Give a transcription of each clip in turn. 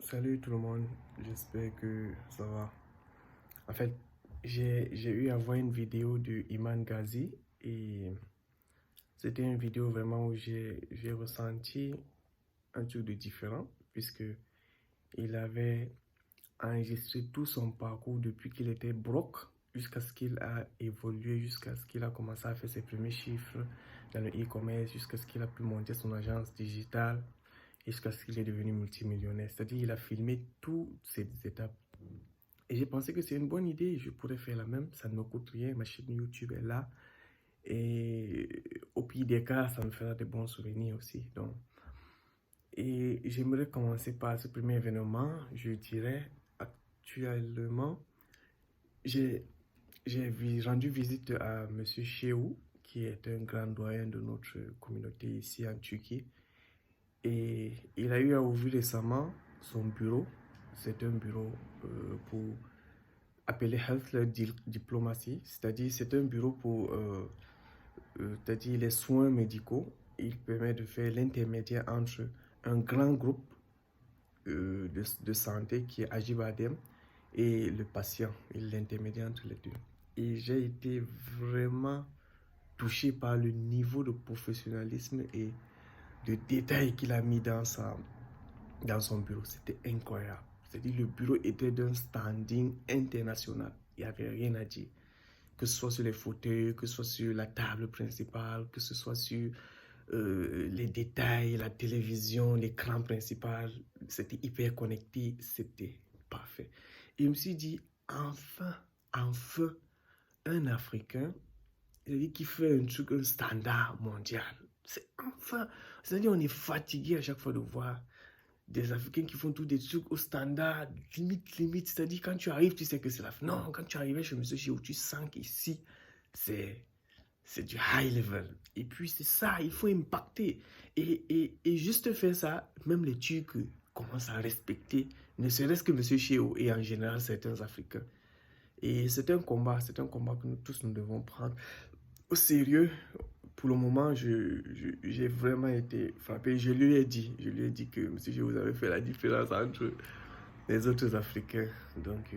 Salut tout le monde, j'espère que ça va. En fait, j'ai eu à voir une vidéo de Iman Ghazi et c'était une vidéo vraiment où j'ai ressenti un truc de différent puisque il avait enregistré tout son parcours depuis qu'il était broke jusqu'à ce qu'il a évolué, jusqu'à ce qu'il a commencé à faire ses premiers chiffres dans le e-commerce, jusqu'à ce qu'il a pu monter son agence digitale jusqu'à ce qu'il est devenu multimillionnaire. C'est-à-dire qu'il a filmé toutes ces étapes. Et j'ai pensé que c'est une bonne idée, je pourrais faire la même, ça ne me coûte rien, ma chaîne YouTube est là. Et au pire des cas, ça me fera de bons souvenirs aussi. Donc. Et j'aimerais commencer par ce premier événement, je dirais actuellement, j'ai rendu visite à Monsieur Chéou, qui est un grand doyen de notre communauté ici en Turquie. Et il a eu à ouvrir récemment son bureau. C'est un bureau pour appeler Health Diplomacy, c'est-à-dire c'est un bureau pour c'est-à-dire les soins médicaux. Il permet de faire l'intermédiaire entre un grand groupe de santé qui est Ajibadem et le patient, l'intermédiaire entre les deux. Et j'ai été vraiment touché par le niveau de professionnalisme et de détails qu'il a mis dans son bureau. C'était incroyable. C'est-à-dire le bureau était d'un standing international. Il n'y avait rien à dire. Que ce soit sur les fauteuils, que ce soit sur la table principale, que ce soit sur les détails, la télévision, l'écran principal. C'était hyper connecté. C'était parfait. Et je me suis dit, enfin, un Africain, c'est-à-dire qui fait un truc, un standard mondial. C'est enfin, c'est-à-dire on est fatigué à chaque fois de voir des Africains qui font tous des trucs au standard, limite. C'est-à-dire, quand tu arrives, tu sais que c'est la fin. Non, quand tu arrives chez Monsieur Chiou, tu sens qu'ici, c'est du high level. Et puis, c'est ça, il faut impacter. Et juste faire ça, même les Turcs commencent à respecter, ne serait-ce que Monsieur Chiou et en général certains Africains. Et c'est un combat que nous tous nous devons prendre au sérieux. Pour le moment, j'ai vraiment été frappé. Je lui ai dit que, monsieur, je vous avais fait la différence entre les autres Africains. Donc,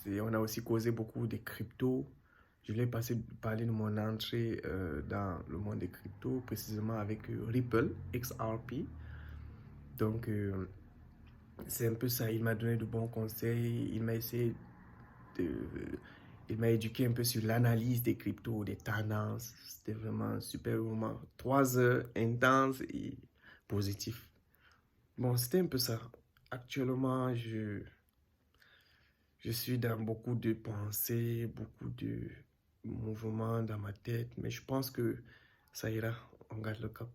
on a aussi causé beaucoup de crypto. Je lui ai parlé de mon entrée dans le monde des cryptos, précisément avec Ripple, XRP. Donc, c'est un peu ça. Il m'a donné de bons conseils. De, il m'a éduqué un peu sur l'analyse des cryptos, des tendances. C'était vraiment un super moment. 3 heures intenses et positif. Bon, c'était un peu ça. Actuellement, je suis dans beaucoup de pensées, beaucoup de mouvements dans ma tête, mais je pense que ça ira. On garde le cap.